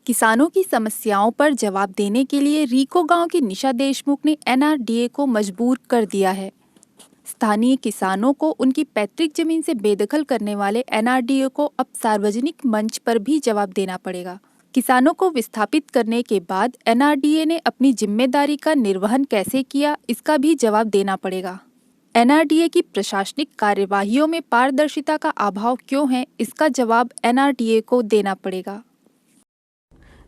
किसानों की समस्याओं पर जवाब देने के लिए रीको गांव की निशा देशमुख ने एनआरडीए को मजबूर कर दिया है। स्थानीय किसानों को उनकी पैतृक जमीन से बेदखल करने वाले एनआरडीए को अब सार्वजनिक मंच पर भी जवाब देना पड़ेगा। किसानों को विस्थापित करने के बाद एनआरडीए ने अपनी जिम्मेदारी का निर्वहन कैसे किया, इसका भी जवाब देना पड़ेगा। एनआरडीए की प्रशासनिक कार्यवाहियों में पारदर्शिता का अभाव क्यों है, इसका जवाब एनआरडीए को देना पड़ेगा।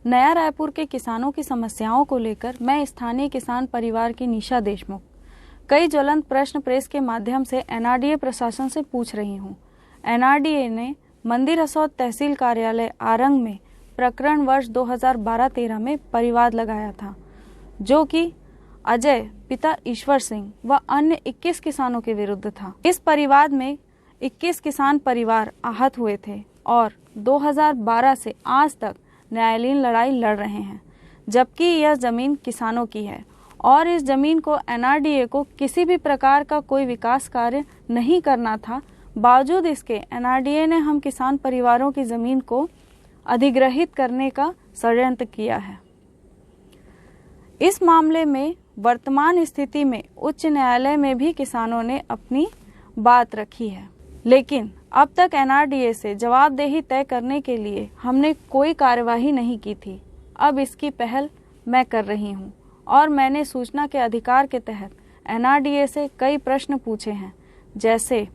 नया रायपुर के किसानों की समस्याओं को लेकर मैं स्थानीय किसान परिवार की निशा देशमुख कई ज्वलंत प्रश्न प्रेस के माध्यम से एनआरडीए प्रशासन से पूछ रही हूँ। एनआरडीए ने मंदिर हसौद तहसील कार्यालय आरंग में प्रकरण वर्ष 2012-13 में परिवाद लगाया था, जो कि अजय पिता ईश्वर सिंह व अन्य 21 किसानों के विरुद्ध था। इस परिवाद में 21 किसान परिवार आहत हुए थे और 2012 से आज तक न्यायालयीन लड़ाई लड़ रहे हैं, जबकि यह जमीन किसानों की है और इस जमीन को एनआरडीए को किसी भी प्रकार का कोई विकास कार्य नहीं करना था। बावजूद इसके एनआरडीए ने हम किसान परिवारों की जमीन को अधिग्रहित करने का षड्यंत्र किया है। इस मामले में वर्तमान स्थिति में उच्च न्यायालय में भी किसानों ने अपनी बात रखी है, लेकिन अब तक एनआरडीए से जवाबदेही तय करने के लिए हमने कोई कार्यवाही नहीं की थी। अब इसकी पहल मैं कर रही हूं और मैंने सूचना के अधिकार के तहत एनआरडीए से कई प्रश्न पूछे हैं, जैसे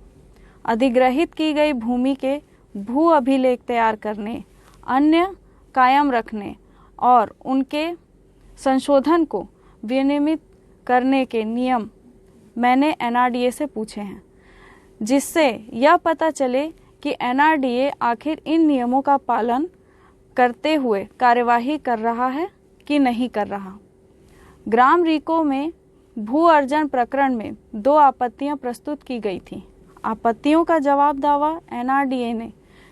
अधिग्रहित की गई भूमि के भू अभिलेख तैयार करने, अन्य कायम रखने और उनके संशोधन को विनियमित करने के नियम मैंने एनआरडीए से पूछे हैं, जिससे यह पता चले कि एनआरडीए आखिर इन नियमों का पालन करते हुए कार्यवाही कर रहा है कि नहीं कर रहा। ग्राम रीको में भू अर्जन प्रकरण में 2 आपत्तियां प्रस्तुत की गई थी। आपत्तियों का जवाब दावा एनआरडीए ने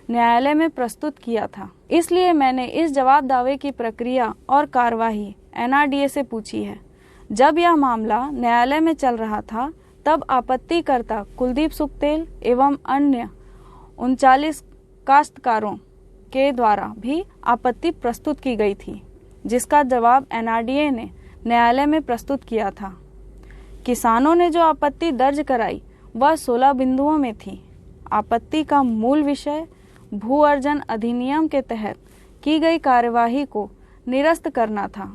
न्यायालय में प्रस्तुत किया था, इसलिए मैंने इस जवाब दावे की प्रक्रिया और कार्यवाही एनआरडीए से पूछी है। जब यह मामला न्यायालय में चल रहा था, तब आपत्तिकर्ता कुलदीप सुखतेल एवं अन्य 39 काश्तकारों के द्वारा भी आपत्ति प्रस्तुत की गई थी, जिसका जवाब एनआरडीए ने न्यायालय में प्रस्तुत किया था। किसानों ने जो आपत्ति दर्ज कराई वह 16 बिंदुओं में थी। आपत्ति का मूल विषय भू अर्जन अधिनियम के तहत की गई कार्यवाही को निरस्त करना था।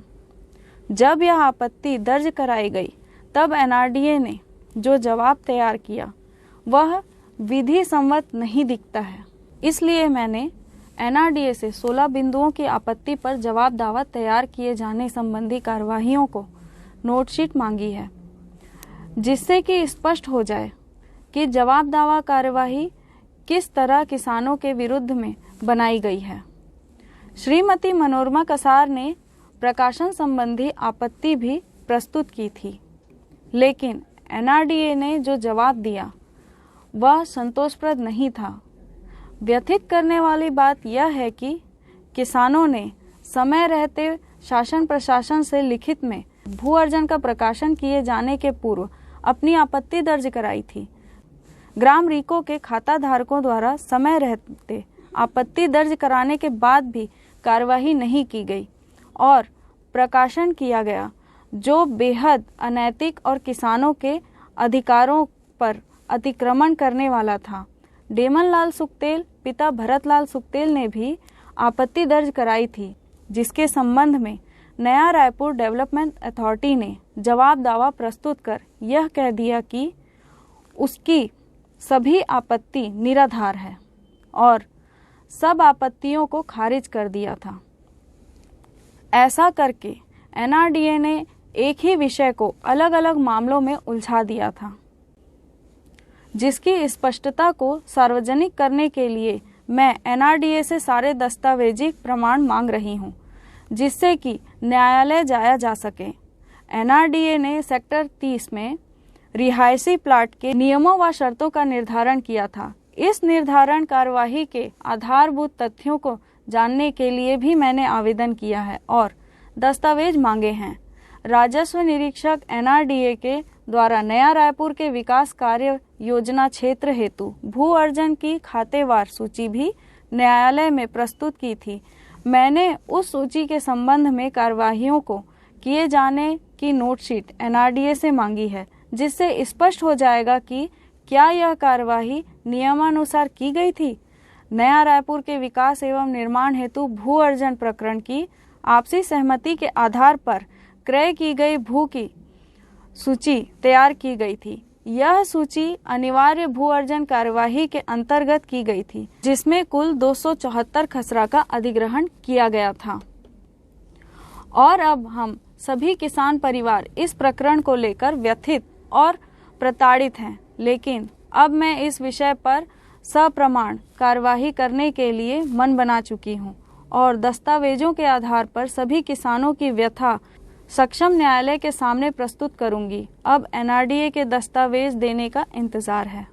जब यह आपत्ति दर्ज कराई गई, तब एनआरडीए ने जो जवाब तैयार किया वह विधि सम्मत नहीं दिखता है, इसलिए मैंने एनआरडीए से 16 बिंदुओं की आपत्ति पर जवाब दावा तैयार किए जाने संबंधी कार्यवाहियों को नोटशीट मांगी है, जिससे कि स्पष्ट हो जाए कि जवाब दावा कार्यवाही किस तरह किसानों के विरुद्ध में बनाई गई है। श्रीमती मनोरमा कसार ने प्रकाशन संबंधी आपत्ति भी प्रस्तुत की थी, लेकिन एनआरडीए ने जो जवाब दिया वह संतोषप्रद नहीं था। व्यथित करने वाली बात यह है कि किसानों ने समय रहते शासन प्रशासन से लिखित में भू अर्जन का प्रकाशन किए जाने के पूर्व अपनी आपत्ति दर्ज कराई थी। ग्राम रीको के खाता धारकों द्वारा समय रहते आपत्ति दर्ज कराने के बाद भी कार्यवाही नहीं की गई और प्रकाशन किया गया, जो बेहद अनैतिक और किसानों के अधिकारों पर अतिक्रमण करने वाला था। डेमन लाल सुखतेल पिता भरत लाल सुखतेल ने भी आपत्ति दर्ज कराई थी, जिसके संबंध में नया रायपुर डेवलपमेंट अथॉरिटी ने जवाब दावा प्रस्तुत कर यह कह दिया कि उसकी सभी आपत्ति निराधार है और सब आपत्तियों को खारिज कर दिया था। ऐसा करके एनआरडीए ने एक ही विषय को अलग अलग मामलों में उलझा दिया था, जिसकी स्पष्टता को सार्वजनिक करने के लिए मैं एनआरडीए से सारे दस्तावेजिक प्रमाण मांग रही हूं, जिससे कि न्यायालय जाया जा सके। एनआरडीए ने सेक्टर 30 में रिहायशी प्लाट के नियमों व शर्तों का निर्धारण किया था। इस निर्धारण कार्यवाही के आधारभूत तथ्यों को जानने के लिए भी मैंने आवेदन किया है और दस्तावेज मांगे हैं। राजस्व निरीक्षक एनआरडीए के द्वारा नया रायपुर के विकास कार्य योजना क्षेत्र हेतु भू अर्जन की खातेवार सूची भी न्यायालय में प्रस्तुत की थी। मैंने उस सूची के संबंध में कार्यवाहियों को किए जाने की नोटशीट एनआरडीए से मांगी है, जिससे स्पष्ट हो जाएगा कि क्या यह कार्यवाही नियमानुसार की गई थी। नया रायपुर के विकास एवं निर्माण हेतु भू अर्जन प्रकरण की आपसी सहमति के आधार पर क्रय की गई भू की सूची तैयार की गई थी। यह सूची अनिवार्य भू अर्जन कार्यवाही के अंतर्गत की गई थी, जिसमें कुल 274 खसरा का अधिग्रहण किया गया था। और अब हम सभी किसान परिवार इस प्रकरण को लेकर व्यथित और प्रताड़ित हैं, लेकिन अब मैं इस विषय पर सप्रमाण कार्यवाही करने के लिए मन बना चुकी हूं और दस्तावेजों के आधार पर सभी किसानों की व्यथा सक्षम न्यायालय के सामने प्रस्तुत करूंगी। अब एनआरडीए के दस्तावेज देने का इंतजार है।